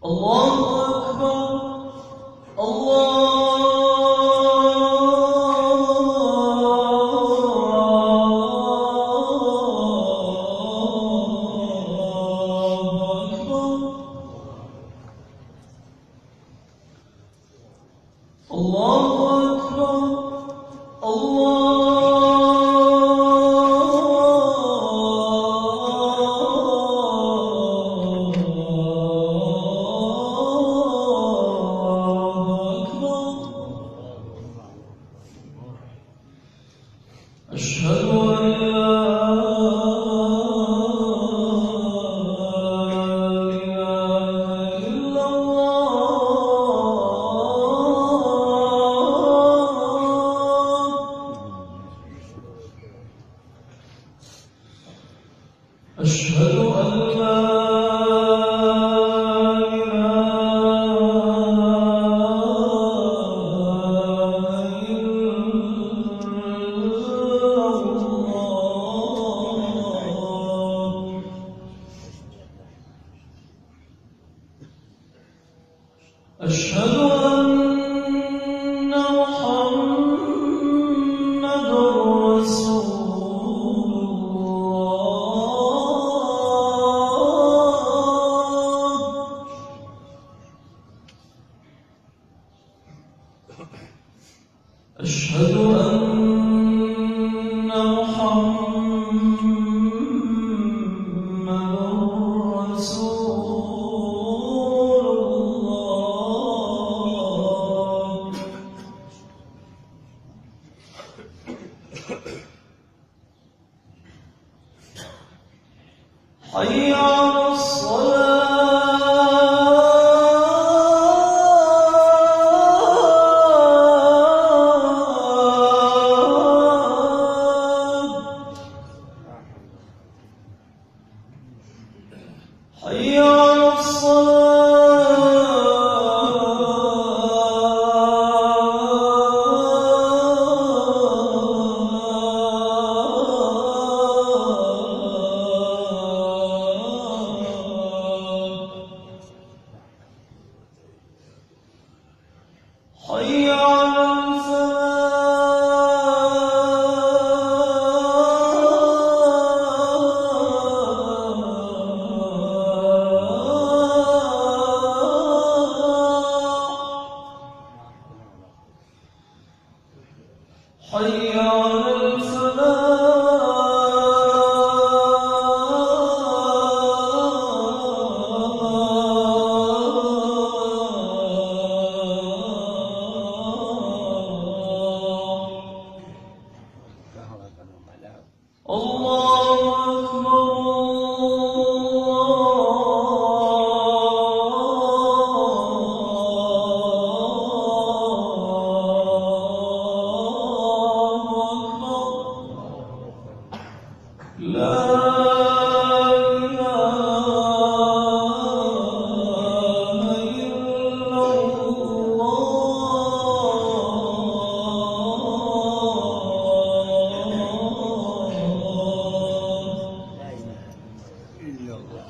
الله أكبر. أشهد أن لا إله إلا الله. أشهد أن لا أشهد أن محمد رسول الله. أشهد أن محمد رسول حي على الصلاة. حي على حي على الفلاح. حي على الله أكبر. لا إله إلا الله.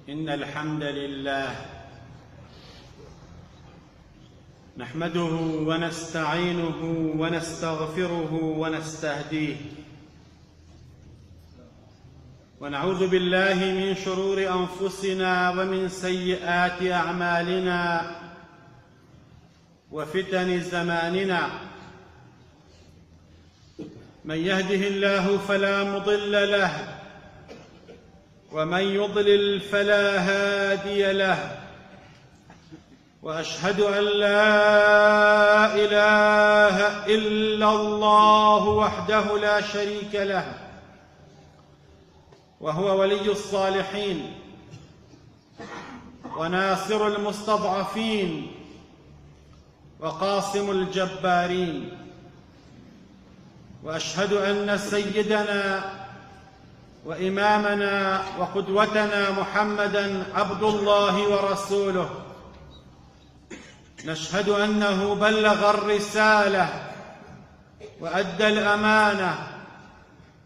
إن الحمد لله نحمده ونستعينه ونستغفره ونستهديه، ونعوذ بالله من شرور أنفسنا ومن سيئات أعمالنا وفتن زماننا. من يهده الله فلا مضل له، ومن يضلل فلا هادي له، وأشهد أن لا إله إلا الله وحده لا شريك له، وهو ولي الصالحين وناصر المستضعفين وقاصم الجبارين. وأشهد أن سيدنا وإمامنا وقدوتنا محمدًا عبد الله ورسوله. نشهد أنه بلغ الرسالة وأدى الأمانة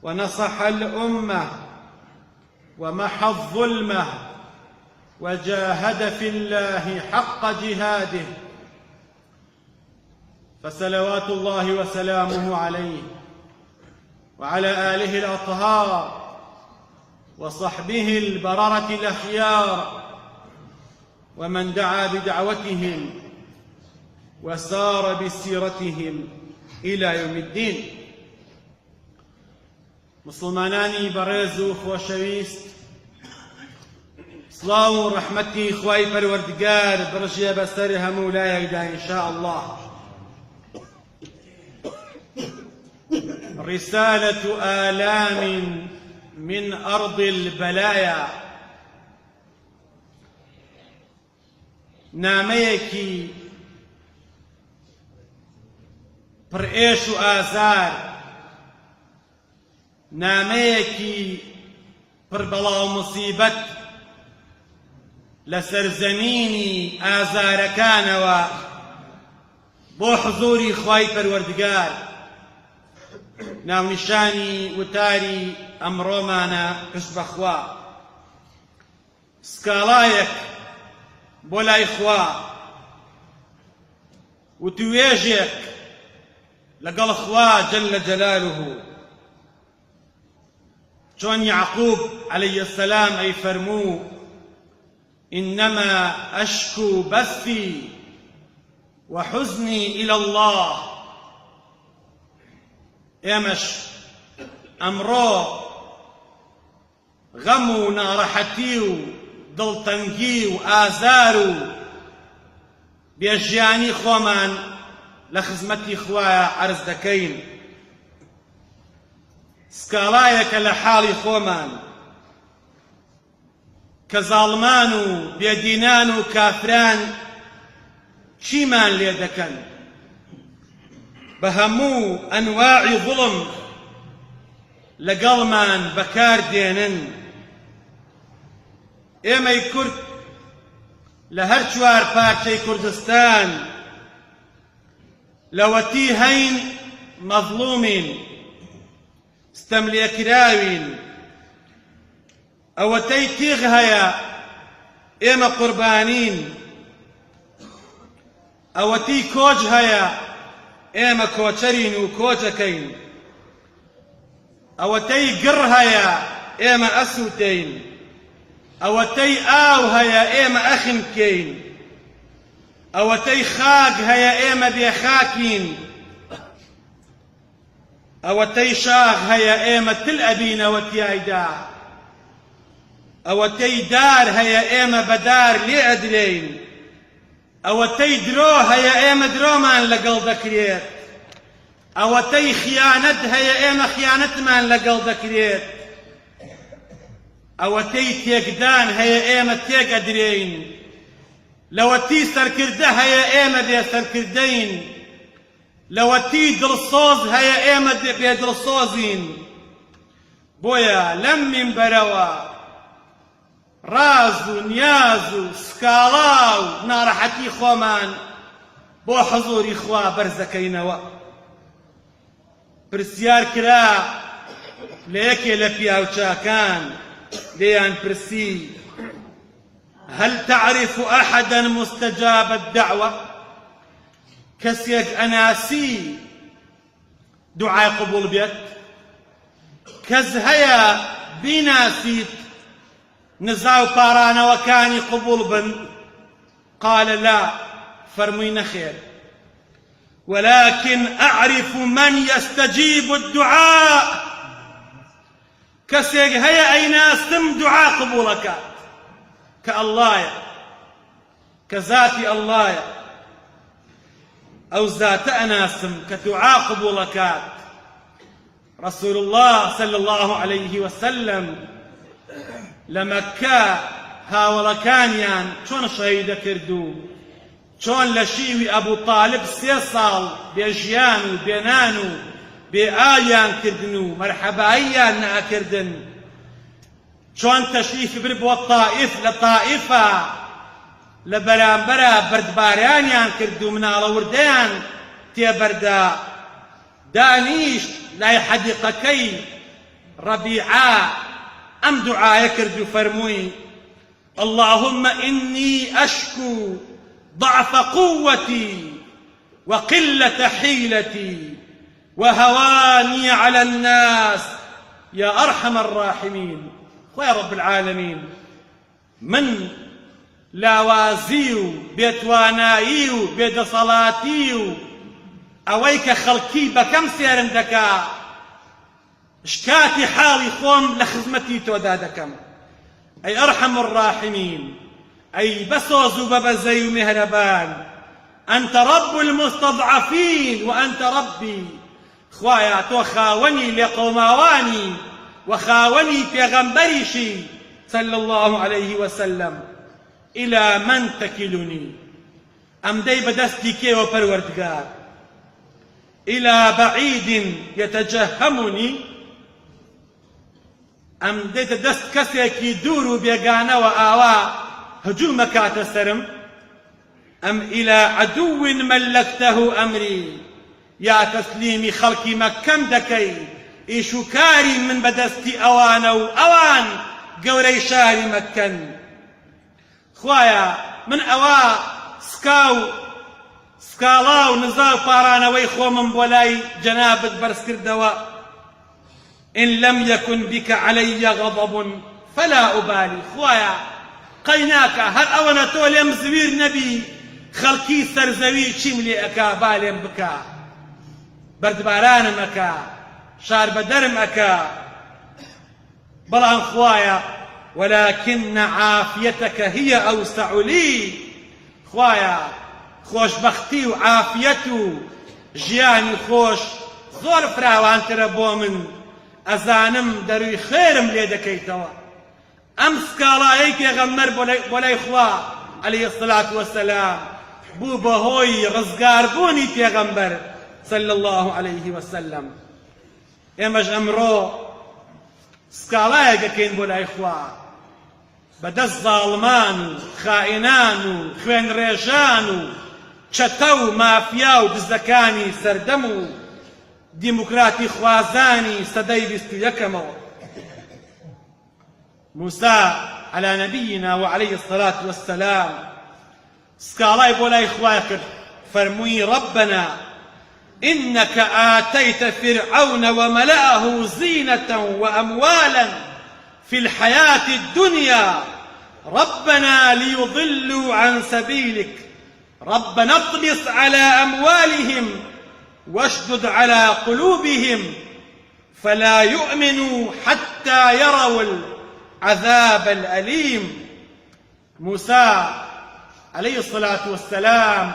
ونصح الأمة ومحى الظلمة وجاهد في الله حق جهاده، فصلوات الله وسلامه عليه وعلى آله الأطهار وصحبه البررة الأخيار ومن دعا بدعوتهم وسار بسيرتهم إلى يوم الدين. مسلمانانی بەڕێز و خۆشەویست، سڵاو و ڕەحمەتی خوای پەروەردگار بڕژێ بەسەر هەموو لایەکدا ئینشاء الله. رسالة آلام من أرض البلايا، نامەیەکی پڕئێش و ئازار، نامەیەکی پڕبەڵا و موسیبەت لە سەرزەمینی ئازارەکانەوە بۆ حزوری خوای پەروەردگار. ناونیشانی وتاری ئەمڕۆمانە پشت بەخوا، سکاڵایەک بۆ لای خوا، وتوێژێک لەگەڵ خوا جەلە جەلالوه. چۆن یعقوب عەلەیهی السەلام ئەی فەرموو: إنما أشكو بثي وحزني إلى الله. ئێمەش ئەمڕۆ غەم و ناڕەحەتی و دڵتەنگی و ئازار و بێژیانی خۆمان لە خزمەتی خوایە عەرز دەکەین. سکاڵایەکە لە حاڵی خۆمان کە زاڵمان و بێدینان و کافران چیمان لێ دەکەن، بە هەموو ئەنواعی ظڵم لەگەڵمان بەکاردێنن. ئێمەی کورد لە هەر چوار پارچەی کوردستان لەوەتی هەین مەظلومین، ستەملێکراوین، ئەوەتەی تیغ هەیە ئێمە قوربانین، ئەوەتی کۆچ هەیە ئێمە کۆچەرین و کۆچەکەین، ئەوەتەی گڕ هەیە ئێمە ئەسووتەین، ئەوەتەی ئاو هەیە ئێمە ئەخن بکەین، ئەوەتەی خاک هەیە ئێمە بێخاکین، ئەوەتەی شاخ هەیە ئێمە تل ئەبینەوە تیایدا، ئەوەتەی دار هەیە ئێمە بەدار لێ ئەدرێین، ئەوەتەی درۆ هەیە ئێمە درۆمان لەگەڵ دەکرێت، ئەوەتەی خیانەت هەیە ئێمە خیانەتمان لەگەڵ دەکرێت، ئەوەتەی تێکدان هەیە ئێمە تێک ئەدرێین، لەوەتی سەرکردە هەیە ئێمە بێ سەرکردەین، لەوەتی دڵسۆز هەیە ئێمە بێ دڵسۆزین. بۆیە لەم مینبەرەوە ڕاز و نیاز و سکاڵا و ناڕەحەتی خۆمان بۆ حزوری خوا بەرزەکەینەوە. پرسیار کرا لە یەکێ لە پیاوچاکان، لێیان پرسی: هل تعرف أحدا مستجاب الدعوة؟ کەسێک ئەناسی دوعای قبول بێت؟ کەس هەیە بیناسیت نزا و پارانەوەکانی قبول بن؟ قال لا، فەرمووی نەخێر، ولكن أعرف من يستجيب الدعاء. کەسێک هەیە ئەیناستم دوعا قبولەکات کە ئەڵڵایە، كذاتي الله أو ذات أناسم كتعاقب لكات رسول الله صلى الله عليه وسلم لمكة هاوڵەکانیان چۆن شەهیدە کردو چۆن لە شیوی ئەبوو طالب 3 ساڵ بێژیان و بێنان و بێئالیان کردن و مەرحەباییان نەئەکردن چۆن تەشریفی برد بۆ تائیف لە تائیفە لە بەرامبەرە بەردباریانیان کرد و مناڵە وردەیان تێبەردا دانیشت لای حەدیقەکەی ڕەبیعە ئەم دوعایە کرد و فەرمووی اللهم إني أشكو ضعف قوتي وقلة حيلتي وهواني على الناس يا أرحم الراحمين خويا رب العالمين من لاوازيو بيتوانايو بيدصلاتيو أويك خلقي بكم سيرن دكا شكاتي حالي خوم لخدمتي تودادكم أي أرحم الراحمين أي بسوز وببزي ومهربان أنت رب المستضعفين وأنت ربي خوايا تو خاوني لقوماواني وخاوني بيغمبريشي صلى الله عليه وسلم إلى من تكلني أم دي بدستي كي وبروردگار إلى بعيد يتجهمني أم ديت دست كسيكي دور بيقانا وآوا هجوم كات سرم أم إلى عدو ملكته أمري يا تسليمي خلقي مكم دكي إيشو كاري من بدستي أوان وأوان قوري شاري مكن خوايا من أوا سكالاو نزاو بارانا ويخو من بولاي جنابت برسكردوا إن لم يكن بك علي غضب فلا أبالي خوايا قيناك هل أونا توليم زوير نبي خلقي سرزوي شملي أكا باليم بكا بردباران مكا شار بدرم أكا بلان خوايا ولكن عافيتك هي أوسع لي خوايا خوش بختي وعافيته جياني خوش زور فراوان تربو من أزانم دروي خيرم ليدكيتوا أم سكالايك يغمر بولاي خوا عليه الصلاة والسلام بو بهوي رزقار بوني تيغمبر صلى الله عليه وسلم إمج أمرو سكالايك كين بولاي خوا بدس ظالمان خائنان خوين ريجان چتو مافياو دزكاني سردمو ديمقراطي خوازاني سدي بستو يكمو موسى على نبينا وعليه الصلاة والسلام سكالاي بولاي خواكر فرموي ربنا إنك آتيت فرعون وملأه زينة وأموالا في الحياة الدنيا ربنا ليضلوا عن سبيلك ربنا اطمس على أموالهم واشدد على قلوبهم فلا يؤمنوا حتى يروا العذاب الأليم موسى عليه الصلاة والسلام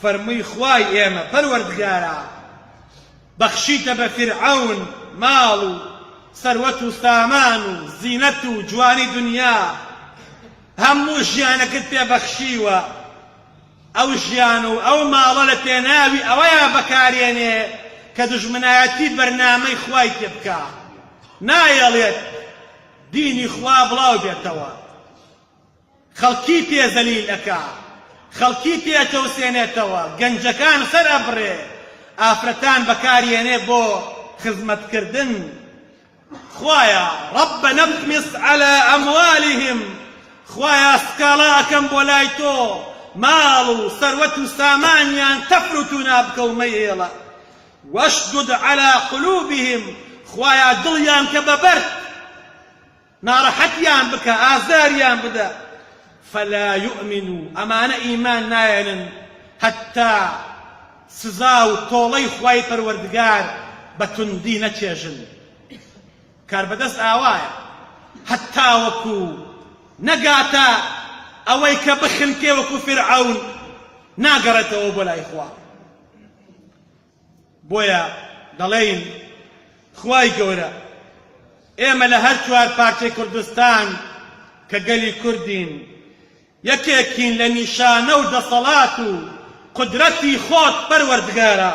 فرمي خواي إيما پروردگارا بخشيت بفرعون مالو ثروته سامان زينته جواني دنيا همو ژیانەکەت پێ بەخشیوە ئەو ژیان و ئەو ماڵە لە پێناوی ئەوەیە بەکارێنێ کە دوژمنایەتی بەرنامەی خوای پێ بکا نایەڵێت دینی خوا بڵاو بێتەوە خەڵکی پێ زەلیل ئەکا خەڵکی پێ تەوسێنێتەوە گەنجەکان سەر ئەبڕێ ئافرەتان بەکارێنێ بۆ خزمەتکردن خوایا ربنا اطمس على أموالهم خوایا سکالا ئەکەم بۆ لای تۆ ماڵ و سەروەت و سامانیان تەفروت و نابکە و مەیێڵە واشدد على قلوبهم خوایا دڵیان کە بەبەرد ناڕەحەتیان بکە ئازاریان بدە فلا يؤمنوا ئەمانە ئیمان نایەنن حتى سزا و تۆڵەی خوای پەروەردگار بە توندی نەچێژن کار بەدەست ئاوایە حتا وەکو نەگاتە ئەوەی کە بخنکێ وەکو فرعەون ناگەڕێتەوە بۆ لای خوا. بۆیە دەڵێین خوای گەورە ئێمە لە هەر چوار پارچەی کوردستان کە گەلی کوردین یەکێکین لە نیشانە و دەسەڵات و قدرەتی خۆت پەروەردگارە.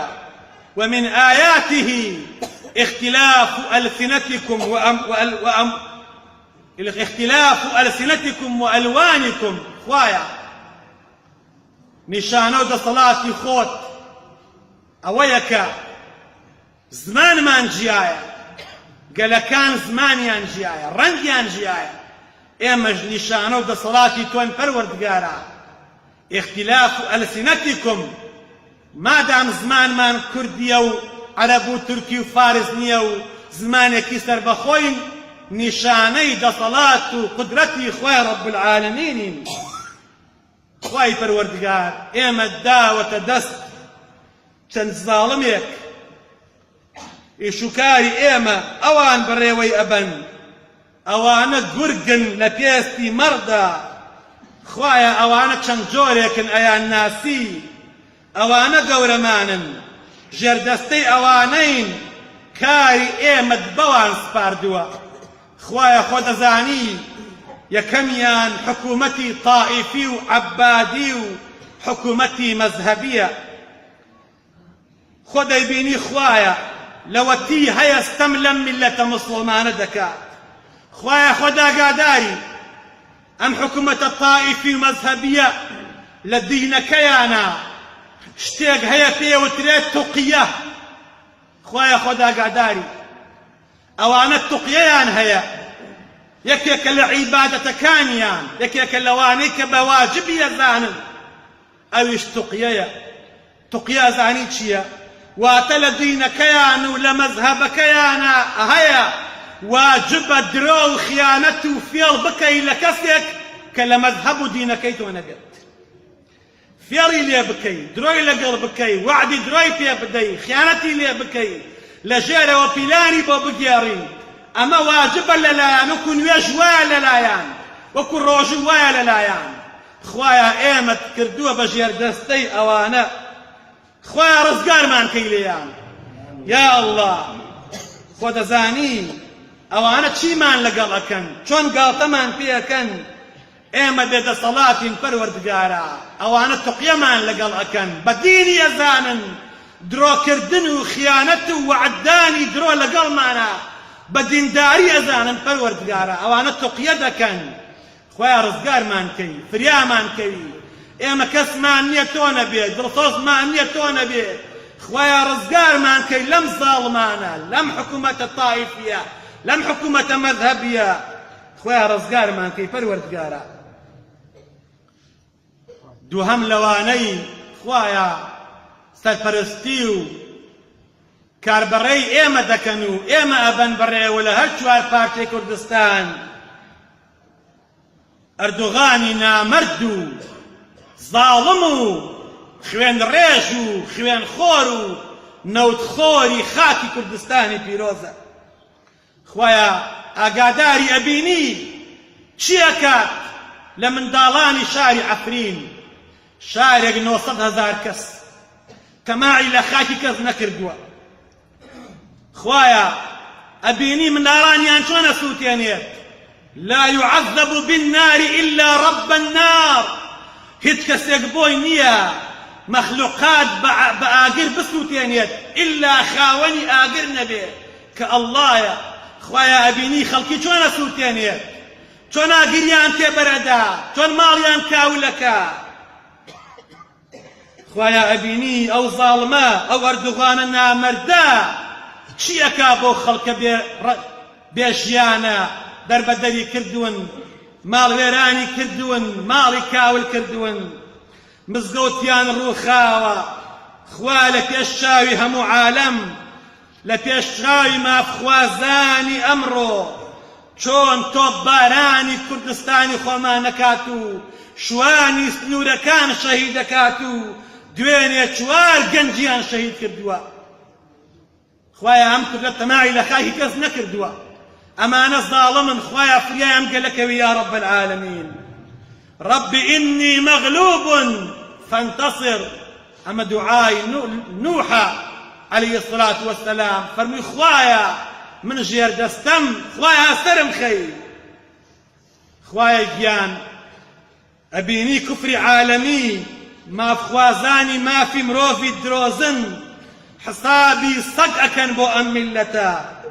ومن آياته اختلاف ألسنتكم وألوانكم. خوايا نشانه دەسەڵاتی خۆت ئەوەیە کە زمانمان جیایە، گەلەکان زمانیان جیایە، ڕەنگیان جیایە. ئێمەش نیشانە و دەسەڵاتی تۆن پەروەردگارە. اختلاف ألسنتكم مادام زمانمان کوردیە و عەرەب و تورکی و فارس نییە و زمانێکی سەربەخۆین نیشانەی دەسەڵات و قدرەتی خوای رب العالمینین. خوای پەروەردگار ئێمە داوەتە دەست چەند زاڵمێک ئیشوکاری ئێمە ئەوان بەڕێوەی ئەبەن، ئەوانە گورگن لە پێستی مەڕدا. خوایە ئەوانە چەند جۆرێکن ئەیان ناسی، ئەوانە گەورەمانن، ژێردەستەی ئەوانەین کاری ئێمەت بەوان سپاردووە. خوایە خۆ دەزانی یەکەمیان حکوومەتی تائیفی و عەبادی و حکوومەتی مەزهەبیە. خۆ دەیبینی خوایە لەوەتی هەیەستەم لەم میلەتە موسڵمانە دەکات. خوایە خۆ داگاداری ئەم حکوومەتە تائیفی و مەزهەبیە لە دینەکەیانە شتێک هەیە پێوترێت توقیە. خوایە خۆ داگاداری ئەوانە توقیەیان هەیە، یەکێکە لە عیبادەتەکانیان، یەکێکە لەوانەی کە بە واجبی ئەزانن ئەویش توقیەیە. توقیە ئەزانی چییە؟ واتە لە دینەکەیان و لە مەزهەبەکەیانە هەیە واجبە درۆ و خیانەت و فێڵ بکەی لە کەسێک کە لە مەزهەب و دینەکەی تۆ نەبێت. فێڵی لێ بکەی، درۆی لەگەڵ بکەی، وعدی درۆی پێ بدەی، خیانەتی لێ بکەی، لە ژێرەوە پیلانی بۆ بگێڕی. ئەمە واجبە لەلایەن، وەکو نوێژ وایە لەلایەن، وەکو ڕۆژوو وایە لەلایەن. خوایە ئێمەت کردووە بە ژێردەستەی ئەوانە. خوایە ڕزگارمان کەی لێیان. یا ئەڵڵا خۆ دەزانی ئەوانە چیمان لەگەڵ ئەکەن، چۆن گاڵتەمان پێەکەن. ئێمە بێدەسەڵاتین پەروەردگارە، ئەوانە توقیەمان لەگەڵ ئەکەن، بە دینی ئەزانن، درۆکردن و خیانەت و وعدانی درۆ لەگەڵمانە، بە دینداری ئەزانن پەروەردگارە، ئەوانە توقیە دەکەن. خوایە ڕزگارمان کەی، فریامان کەوی. ئێمە کەسمان نییە تۆ نەبێت، دڵسۆزمان نییە تۆ نەبێت. خوایە ڕزگارمان کەی لەم زاڵمانە، لەم حکوومەتە تائیفیە، لەم حکوومەتە مەذهەبیە. خوایە ڕزگارمان کەی پەروەردگارە. دووهەم لەوانەی خوایە سەرپەرستی و کاربەڕێی ئێمە دەکەن و ئێمە ئەبەن بەڕێوە لە هەر چوار پارچەی کوردستان ئەردوغانی نامەرد و زاڵم و خوێن ڕێژ و خوێن خۆر و نەوتخۆری خاکی کوردستانی پیرۆزە. خوایە ئاگاداری ئەبینی چی ئەکات لە منداڵانی شاری عەفرین، شارێک 900,000 کەس تەماعی لە خاکی کەس نەکردووە. خوایە ئەبینی منداڵانیان چۆن ئەسووتێنێت. لا يعذب بالنار إلا رب النار. هیچ کەسێک بۆی نییە مەخلوقات بە ئاگر بسووتێنێت ئللا خاوەنی ئاگر نەبێت کە ئەڵڵایە. خوایە ئەبینی خەڵکی چۆن ئەسووتێنێت، چۆن ئاگریان تێبەرەدا، چۆن ماڵیان کاولەکە. خوایە ئەبینی ئەو زاڵمە، ئەو ئەردوغانە نامەردە چی ئەکا بۆ خەڵکە بێژیانە دەربەدەری کردوون، ماڵوێرانی کردوون، ماڵی کاول کردوون، مزگەوتیان ڕووخاوە. خوا لە پێش چاوی هەموو عالەم، لە پێش چاوی مافخوازانی ئەمڕۆ چۆن تۆپ بارانی کوردستانی خۆمان نەکات و شوانی سنوورەکان شەهید دەکات و دوێنێ 4 گەنجیان شەهید کردووە. خوایە ئەم کوردە تەماعی لە خاکی کەس نەکردووە. ئەمانە زاڵمن، خوایە فریایان گەلەکەوی یا رب العالمین. رب إني مغلوب فانتصر. أما دعاء نوح عليه الصلاة والسلام فرمي خوايا من جير دستم خوايا سرم خي خوايا جيان أبيني كفر عالمي ما خوازاني ما في مروفي دروزن حسابي صدقا بو أم ملتا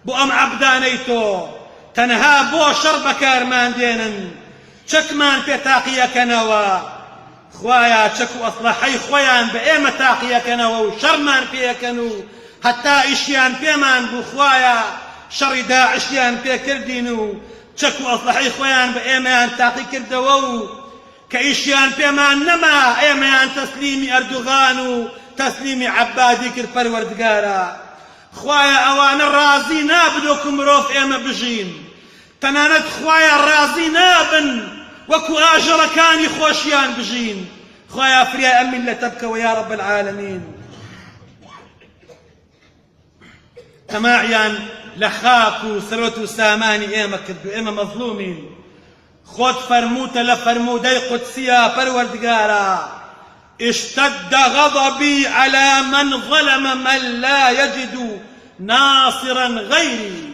بو أم عبدانيتو تنها بو شربك أرمان دينن چكمان في تاقيكنوا خوايا چكو أصلحي خويان بإيمة تاقيكنوا وشرمان فيكنو حتى إشيان فيمان بو خوايا شر داعشيان في كردينو چكو أصلحي خويان بإيمان تاقي كردوو كإشيان فيمان نما إيمان تسليمي أردوغانو تسليمي عبادي كر پروردگارا خوايا أوان الرازي نابدوكم روف إيما بجين تنانت خوايا الرازي نابن وكو آجر كاني خوشيان بجين خوايا فريا أمي لا تبكى ويا رب العالمين تماعيان لخاكو سروتو ساماني إيما كدو إيما مظلومين خود فرموت لفرمودي قدسية پروردگارا اشتد غضبي على من ظلم من لا يجد ناصرا غيري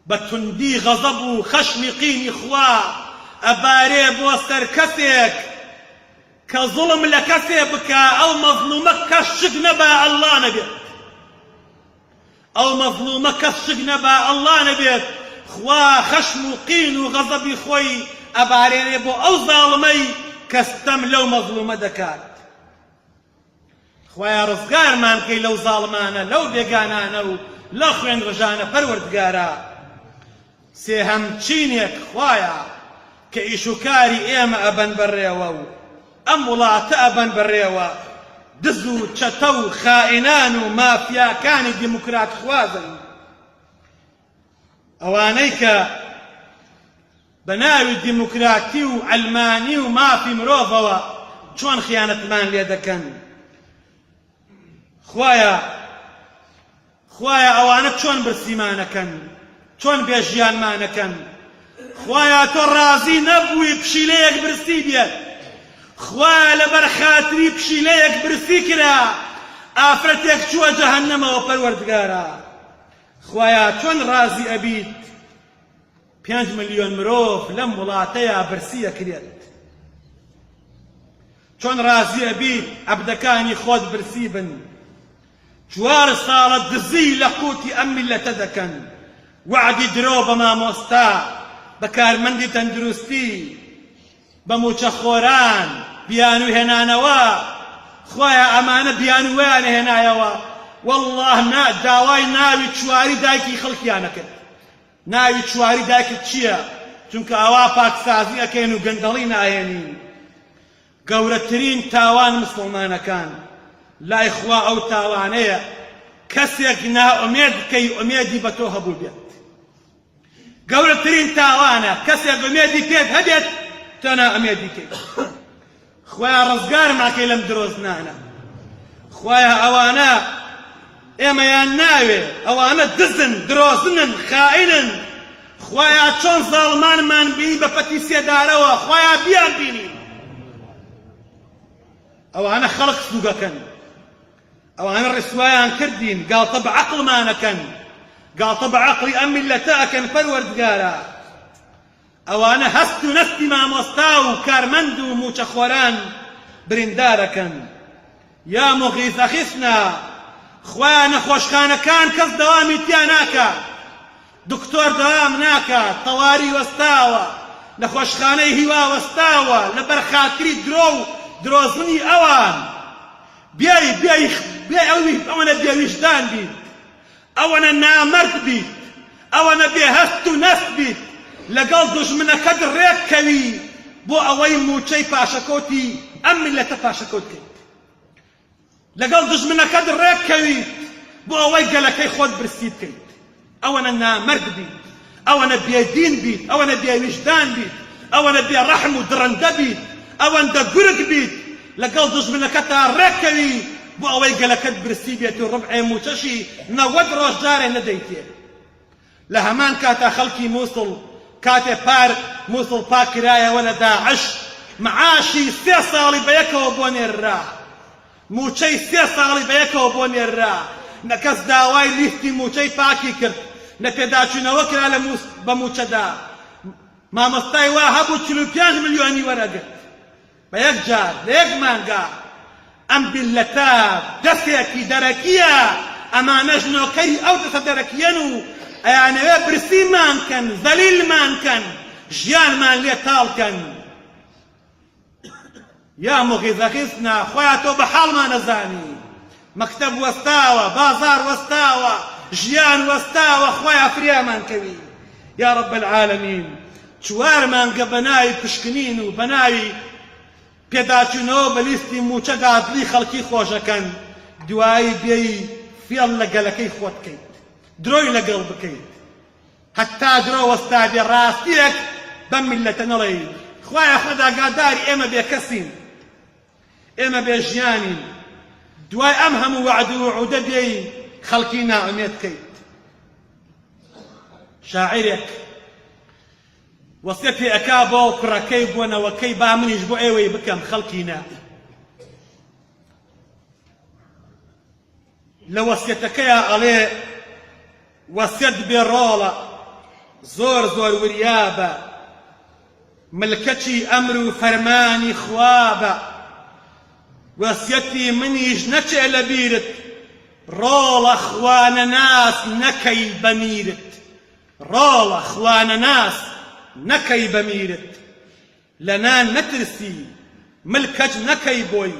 بتندي غضب خشم قيني خوا أباري بوستر كسيك كظلم لكسبك أو مظلومك كالشجنبا الله نبيت أو مظلومك كالشجنبا الله نبيت خوا خشم قين وغضبي خوي أباري بو أو ظالمي كستم لو مظلومة دكات خوايا رزقار مانكي لو ظالمانا لو بيقانانا لو خوين رجانا پروردگارا سيهم چينيك خوايا كإيشوكاري إيما أبن بريوو أم ولاة أبن بريوو دزو تشتو خائنانو مافيا كاني ديمقراط خوازن أوانيك بناوي ديمقراطي وعلماني وما في مروفوا شون خيانة مان ليدكن خوايا أوانك شون برسيمانكن شون بيجيان مانكن خوايا تو رازي نبوي بشيليك برسي بيت خوايا لبرخاتري بشيليك برسي كرا آفرتك شو جهنم وپروردگارا خوايا شون رازي أبيت 5 مليون مروف لم وڵاتەیە برسیە کرێت چۆن رازیە بیت عەبدەکانی خۆت برسی بن 4 ساڵە دزی لە قوتی ئەم میلەتە دەکەن وعدی درۆ بە مامۆستا بە کارمەندی تەندروستی بە موچەخۆران بیانووی هێنانەوە خۆیان ئەمانە بیانوویان هێنایەوە والله داوای ناوی چواری دایکی خەڵکیان نەکرد ناوی چواری دایکت چییە؟ چونکە ئەوا پاکسازی ئەکەین و گەندەڵی ناهێنین گەورەترین تاوان مسڵمانەکان لای خوا ئەو تاوانەیە کەسێک نائومێد بکەی ئومێدی بە تۆ هەبوو بێت گەورەترین تاوانە کەسێک ئومێدی پێت هەبێت تۆ نائومێدی کەی خۆیان ڕزگارماکەی لەم درۆزنانە خۆیان ئەوانە ئێمەیان ناوێ ئەوانە دزن درۆزنن خائنن خۆیان چۆن زاڵمانمان بینی بە پەتی سێدارەوە خۆیان بیان بینی ئەوانە خەڵک سوگەکەن ئەوانە ڕسوایان کردین گاڵتە بە عەقڵمانەکەن گاڵتە بە عەقڵی ئەم میلەتە ئەکەن پەروەردگارە ئەوانە هەست و نەستی مامۆستا و کارمەند و موچەخۆران بریندارەکەن یا مغیثە خیسنا خۆیان نەخۆشخانەکان کەس دەوامی تیا ناکات دکتۆر دەوام ناکات تەواری وەستاوە نەخۆشخانەی هیوا وەستاوە لەبەر خاتری درۆ و درۆزنی ئەوان ئەوەنە بێویژدان بیت ئەوەنە نامەرد بیت ئەوەنە بێهەست و نەست بیت لەگەڵ دوژمنەکەت ڕێککەوی بۆ ئەوەی موچەی پاشەکۆتی ئەم میلەتە پاشەکۆت کرد لەگەڵ دوژمنەکەت ڕێککەویت بۆ ئەوەی گەلەکەی خۆت برسی بکەیت ئەوەنە نامەرد بیت ئەوەنە بێدین بیت ئەوەنە بێویژدان بیت ئەوەنە بێڕەحم و درەندە بیت ئەوەندە گورگ بیت لەگەڵ دوژمنەکەتا ڕێککەوی بۆ ئەوەی گەلەکەت برسی بێت و ڕبعی موچەشی 90 ڕۆژ جارێ نەدەیتێ لە هەمان کاتا خەڵکی مووسڵ کاتێ پار مووسڵ پاک کرایەوە لە داعش معاشی 3 ساڵی بەیەکەوە بۆ نێررا موچەی 3 ساڵی بەیەکەوە بۆ نێررا نەکەس داوای لیستی موچەی پاکی کرد نە پێداچوونەوە کرا بە موچەدا مامۆستای وا هەبوو 45 ملیۆنی وەرەگرت بە یەک جار لە یەک مانگا ئەم بیلەتە دەستێکی دەرەکیە ئەمانەش نۆکەری ئەو دەستە دەرەکیەن و ئەیانەوێ برسیمان کەن زەلیلمان کەن ژیانمان لێ تاڵکەن یا مغیزەخیستنا خۆیان تۆ بە حاڵمان نەزانی مەکتەب وەستاوە بازار وەستاوە ژیان وەستاوە خۆیان فریامان کەوی یا رب العالمین 4 مانگە بە ناوی پشکنین و بە ناوی پێداچوونەوە بە لیستی موچەدا دڵی خەڵکی خۆشەکەن دوایی بێی فێڵ لە گەلەکەی خۆت بکەیت درۆی لەگەڵ بکەیت هەتا درۆ وەستا بێ ڕاستیەک بەم میلەتە نەڵێ خوایە خۆ ئاگاداری ئێمە بێکەسین ئێمە بێژیانین دوای ئەم هەموو وعد و وعودە بێی خەڵکی ناومێت بکەیت شاعیرێک وەسیەتی ئەکا بۆ کوڕەکەی بۆنەوەکەی با منیش بۆ ئێوەی بکەم خەڵکی نا لە وەسیەتەکەیە ئەڵێ وەسیەت بێ ڕۆڵە زۆر زۆر وریابە ملکەتی ئەمر و فەرمانی خوابە وەسیەتی منیش نەچێ لە بیرت ڕۆڵە خوانەناس نەکەی بەمیرت ڕۆڵە خوانەناس نەکەی بەمیرت لە نان نەترسی ملکەت نەکەی بۆی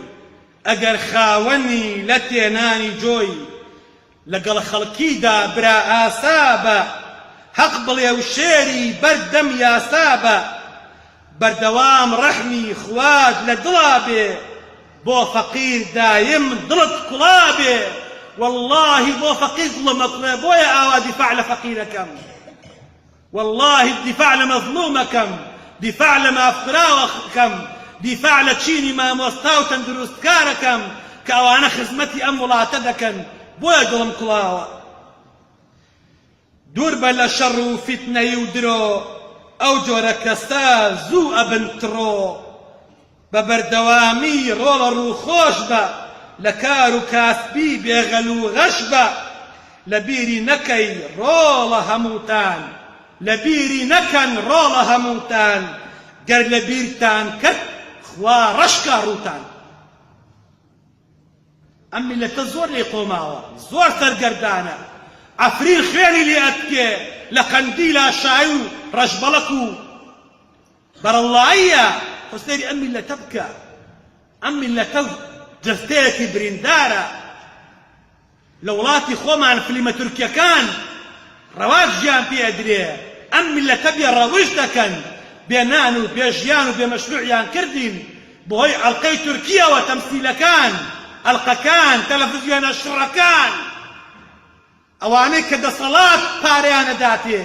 ئەگەر خاوەنی لە تێنانی جۆی لەگەڵ خەڵکیدا برا ئاسابە حەق بڵێ و شێری بەردەم یاسابە بەردەوام ڕەحمی خوات لە دڵا بێ بۆ فەقیر دایم دڵت کوڵا بێ والله بۆ فەقیر دڵم ئەکوڵێ بۆیە ئاوا دیفاع لە فەقیرەکەم والله الدفاع لمظلومكم دفاع لما أفراوكم دفاع لتشيني ما موستاو تندروست كاركم كأوانا خزمتي أم ولاتدكن بويا دلم كلاوة دور بلا شر وفتنة يودرو أو جورك ستا زو أبن ترو ببردوامي رول الروخوش با لكارو كاسبي بيغلو غشبا لبيري نكي رول هموتان لبيري نكن رولا هموتان قر لبيرتان كت خوا رشكا روتان أمي لتزور لي قوماوة زور سرقردانا عفرين خياني لي أتكي لقنديلا شايو رجبلكو بر الله أيا فستيري أمي لتبكى أمي لتو جستيكي بريندارا لولاتي خومان فيلم تركيا كان رواج جيان في أدريه أم اللي تبي الروج دكن بينانو بيجيانو بمشروعيان كردين بوهي ألقي تركيا وتمثيل كان ألقى كان تلفزيون الشركان أواني كده صلاة باريانا داتي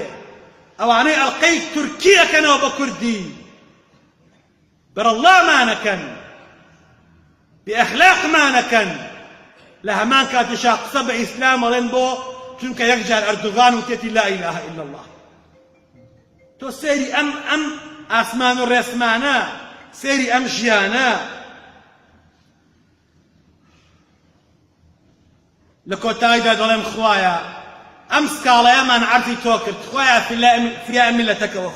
أواني ألقي تركيا كانوا بكردي بر الله ما نكن بأخلاق ما نكن لهمان كانت شاقصة بإسلام ولنبو چونکە یەکجار ئەردوغان وتێتی لا إله إلا الله تۆ سێری ئەم ئاسمان و ڕێسمانە سێری ئەم ژیانە لە کۆتاییدا دەڵێم خوایە ئەم سکاڵەیەمان عەرزی تۆ کرد خوایە فریای میلەتەکەوە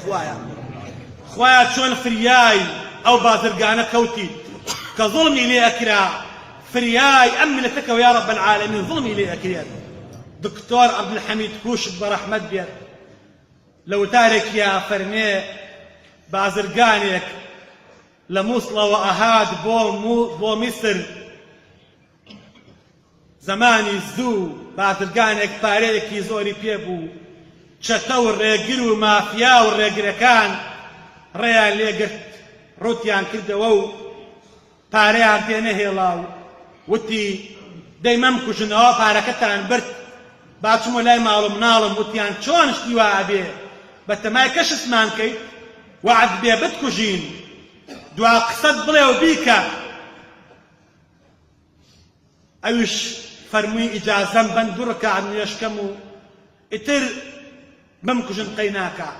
خوایە چۆن فریای ئەو بازرگانە کەوتیت کە زوڵمی لێ ئەکرا فریای ئەم میلەتەکەوە یا رب العالمین زوڵمی لێ ئەکرێت دكتور عبد الحميد كوشك برحمت بيت لو تارك يا فرمي بازرقانيك لموصلة وأهاد بو مصر زماني الزو بازرقانيك باريكي زوري بيبو شتو الريقرو مافيا والريقركان ريال ليقرت روتيان كردوو باريان تينهيلاو وتي دايما مكوشنوا باركتان برت باچمو لای ماڵم ناڵم وتیان چۆن شتی وا ئەبێ بە تەمای کەشتمان کەیت وعد بێ بتکوژین دوا قسەت بڵێ و بیکە ئەویش فەرمووی ئیجازەم بەن دوو ڕکعت نوێشکەم و ئیتر بمکوژن قەی ناکە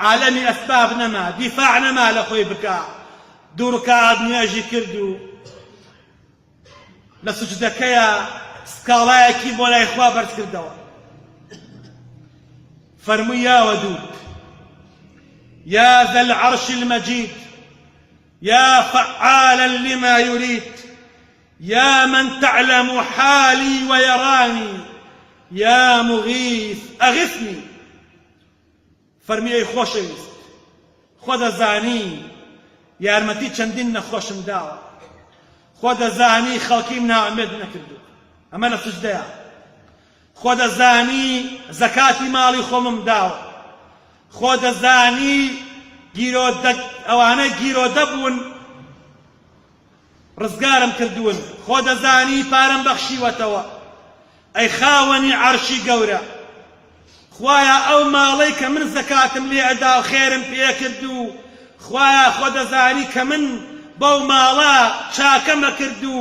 عالەمی ئەسباب نەما، دیفاع نەما لە خۆی بکە، دوو ڕکات نوێژی کرد و لە سوجدەکەیە سکاڵایەکی بۆ لای خوا بەرز کردەوە. فەرمووی یا وەدود، يا ذا العرش المجيد، يا فعالا لما يريد، يا من تعلم حالي ويراني، يا مغيث أغثني. فەرمی ئەی خۆشەویست، خۆ دەزانی یارمەتی چەندین نەخۆشم داوە، خۆ دەزانی خەڵکیم ناوەمێد نەکردو، ئەمە لە سوجدەیە. خۆ دەزانی زەکاتی ماڵی خۆمم داوە، خۆ دەزانی ئەوانەی گیرۆدە بوون ڕزگارم کردوون، خۆ دەزانی پارەم بەخشیوەتەوە. ئەی خاوەنی عەرشی گەورە، خوایە ئەو ماڵەی کە من زەکاتم لێ ئەدا و خێرم پێ کردو، خوایە خۆ دەزانی کە من بەو ماڵە چاکەمە کرد و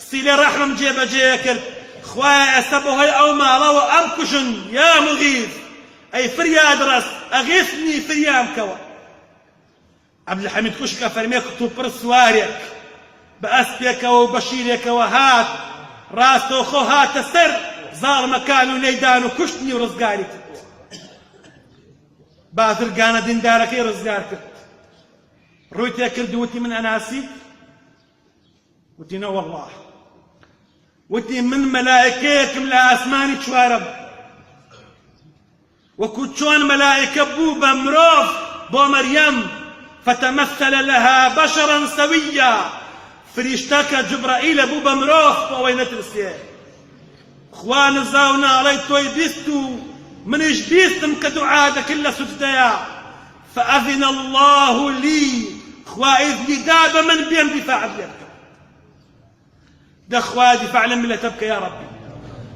سیلە ڕەحمم جێبەجێ کرد. خوایە ئێستا بەهۆی ئەو ماڵەوە ئەم کوژن، یا مغیث، ئەی فریاد ڕەست، ئەغیثنی فریام کەوە. عەبدولحەمید کوشکە فەرمێ کتوپڕ سوارێک بە ئەسپێکەوە و بە شیرێکەوە هات، ڕاستەوخۆ هاتە سەر زاڵمەکان و لەیدان و کوشتنی و ڕزگاری کرد. بازرگانە دیندارەکەی ڕزگار کرد. ڕووی تێ کرد و وتی من ئەناسیت؟ وتی نە وەڵڵاه. وتی من مەلائیکەیەکم لە ئاسمانی چوارەم، وەکو چۆن مەلائیکە بوو بە مرۆڤ بۆ مەریەم، فتەمەثەلە لەها بەشەرەن سەویە، فریشتە کە جوبرائیلە بوو بە مرۆڤ بۆ ئەوەی نەترسێ. خوا نزا و ناڵەی تۆی بیست و منیش بیستم کە دوعا دەکرد لە سوجدەیە. فأذن الله لي، خوا ئیذنی دا بە من بێم دیفاعت لێ بکەم. دەخوا دیفاع لە میلەتە بکە یا ڕەبی.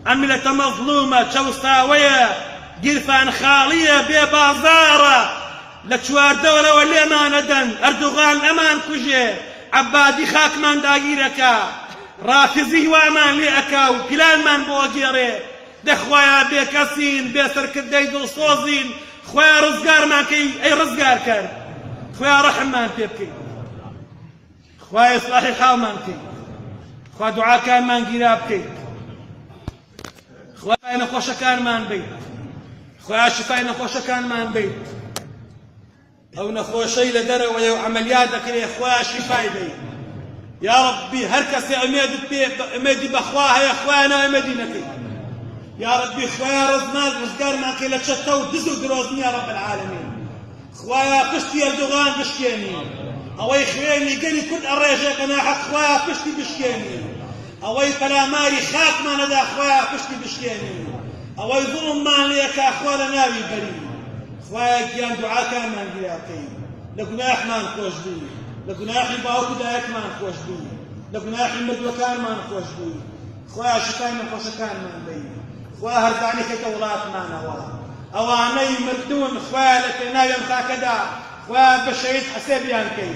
ئەم میلەتە مەظلومە، چەوساوەیە، گیرفان خاڵیە، بێ بازاڕە، لە چواردەوەرەوە لێمانە دەن، ئەردوغان ئەمان کوژێ، عەبادی خاکمان داگیرەکە، ڕافزی هیوامان لێ ئەکا و پلانمان بۆ گێڕێ. دەخوایە بێکەسین، بێسەرکردەی دڵسۆزین، خوایە ڕزگارمان کەی، ئەی ڕزگارکەر، خوایە ڕەحممان پێ بکەی، خوایە ئیسلاحی حاڵمان بکەی، خوا دوعاکانمان گیرا بکەیت، خوایە نەخۆشەکانمان بیت، خوایە شفای نەخۆشەکانمان بیت. ئەو نەخۆشەی لە دەرەوەیە و عەمەلیات دەکرێ، خوایە شیفای بیت. یا ربی هەر کەسێ ئەمێدی بەخوا هەیە، خوایە ناو ئەمێدی نەکەی. یا ربی خوایە ڕزگارمان کەی لە چەتە و دز و درۆزنی یا رب العالمین. خوایە پشتی ئەردوغان بشکێنی، ئەوەی خوێنی گەلی کورد ئەڕێژێکە ناحەق، خوایە پشتی بشکێنی. ئەوەی پەلاماری خاکمانەدا، خوایە پشتی بشکێنی. ئەوەی زوڵممان لێکا، خوا لە ناوی بەری. خوایە گیان دوعاکانمان گیرا بکەی، لە گوناحمان خۆش بووی، لە گوناحی باوک و دایکمان خۆش بووی، لە گوناحی مردوەکانمان خۆش بووی. خوایە شفای نەخۆشەکانمان بی، خوایە هەرزانی کەیتە وڵاتمانەوە. ئەوانەی مردوون، خوایە لە پێناوی خاکەدا، خوایە بە شەهید حەسێبیان کەی.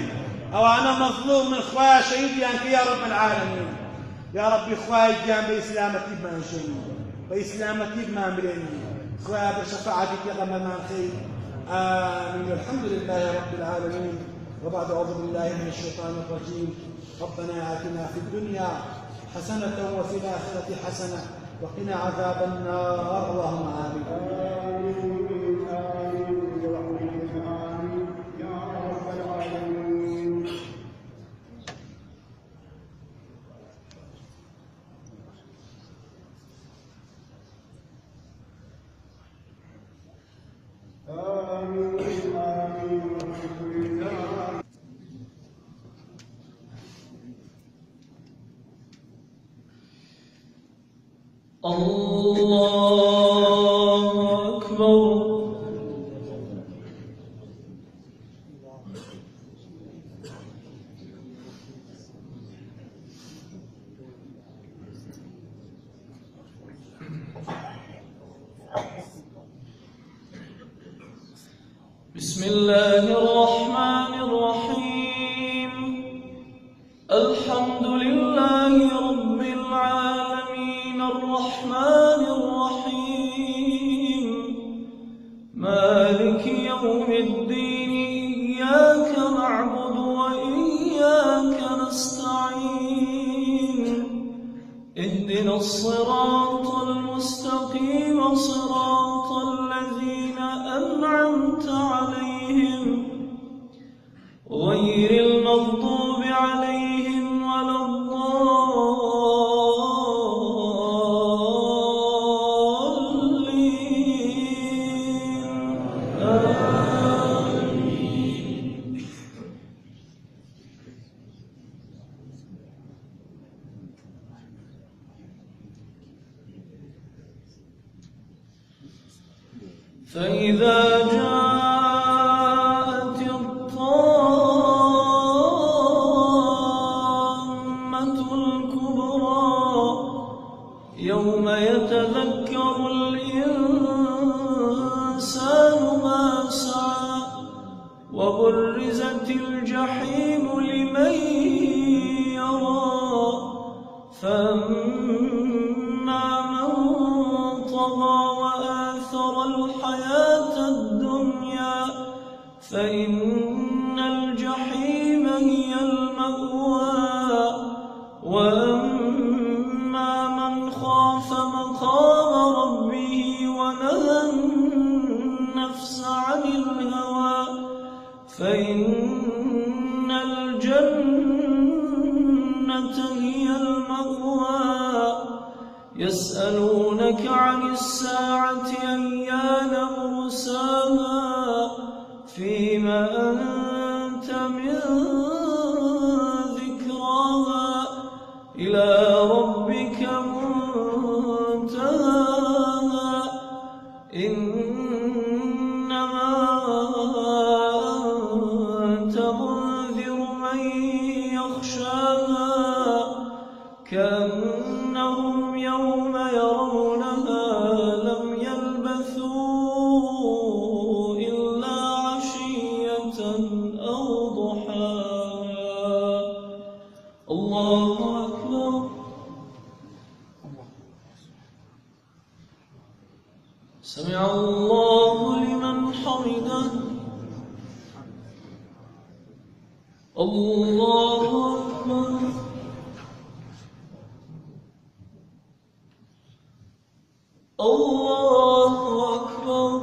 ئەوانە مەظلومن، خوایە شەهیدیان کەی یا رب العالمین. یا ربی خوایە گیان بە ئیسلامەتی بمانژێنی، بە ئیسلامەتی بمامرێنی، خوایە بە شەفاعەتی پێغەمبەرمان کەی. آمين. الحمد لله رب العالمين. وبعد أعوذ بالله من الشيطان الرجيم. ربنا آتنا في الدنيا حسنة وفي الآخرة حسنة وقنا عذاب النار. اللهم آمين. الله أكبر. بسم الله الرحمن الرحيم. الحمد لله رب العالمين الرحمن الرحيم مالك يوم الدين اهدنا الصراط المستقيم صراط الذين أنعمت عليهم غير المغضوب عليهم ولا الضالين آمين. فإذا جاءت الطامة الكبرى يوم يتذكر الإنسان ما سعى وبرزت الجحيم لمن يرى فأما من طغى وآثر الحياة الدنيا فإن الجحيم هي المأوى وأما من خاف مقام ربه ونهى النفس عن الهوى فإن الجنة هي المأوى يسألونك عن الساعة أيان مرساها فيما أنت من ذكراها إلى ربك منتهاها إنما أنت منذر من يخشاها كأنهم يوم يرونها لم يلبثوا إلا عشية أو ضحاها. الله أكبر. سمع الله لمن حمده. الله أكبر. الله أكبر.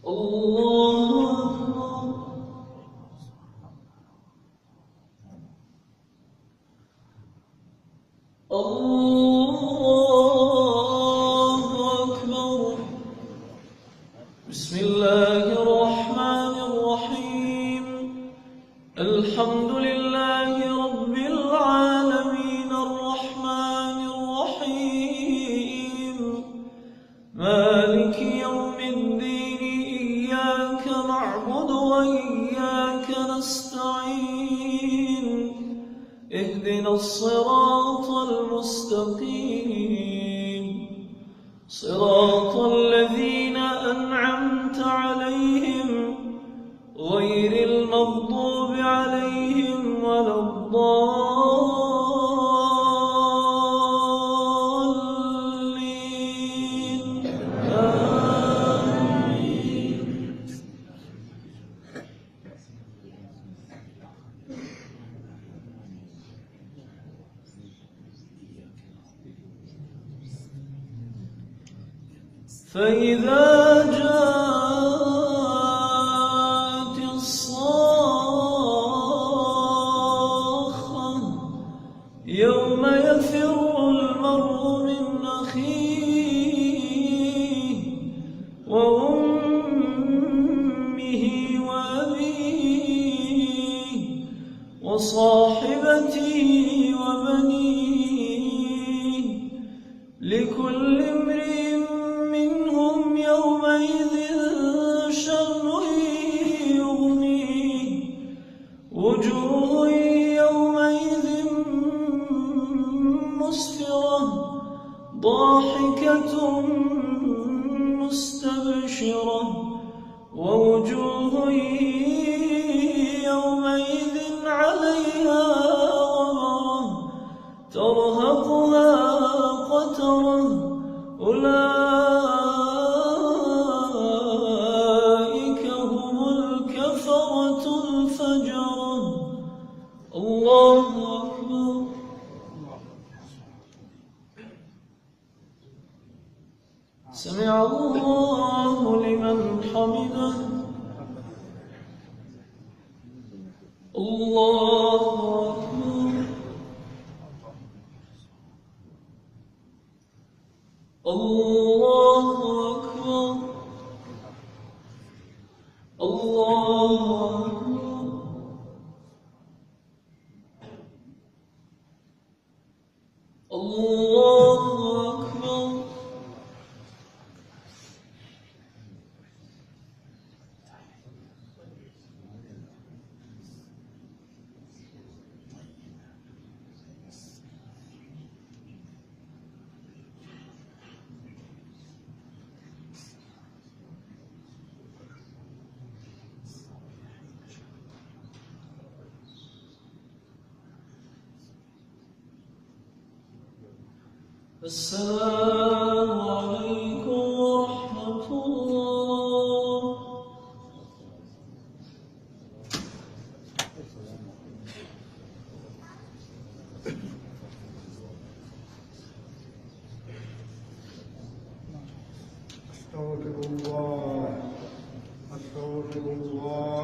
الله أكبر. الله أكبر. بسم الله الرحمن الرحيم. الحمد لله رب العالمين الرحمن الرحيم مالك يوم الدين إياك نعبد وإياك نستعين اهدنا الصراط المستقيم صراط الذين أنعمت عليهم غير المغضوب عليهم ولا الضالين آمين. فإذا جاءت الصاخة يوم يفر المرء من أخيه وأمه وأبيه وصاحبته وبنيه لكل امرئ منهم يومئذ شأن يغنيه وجوه يومئذ مسفرة ضاحكة مستبشرة ووجوه يومئذ عليها غبرة ترهقها قترة أولئك هم الكفرة الفجرة. الله أكبر. سمع الله لمن حمده. الله أكبر. الله أكبر. الله أكبر. الله أكبر. السلام عليكم ورحمة الله. أستغفر الله أستغفر الله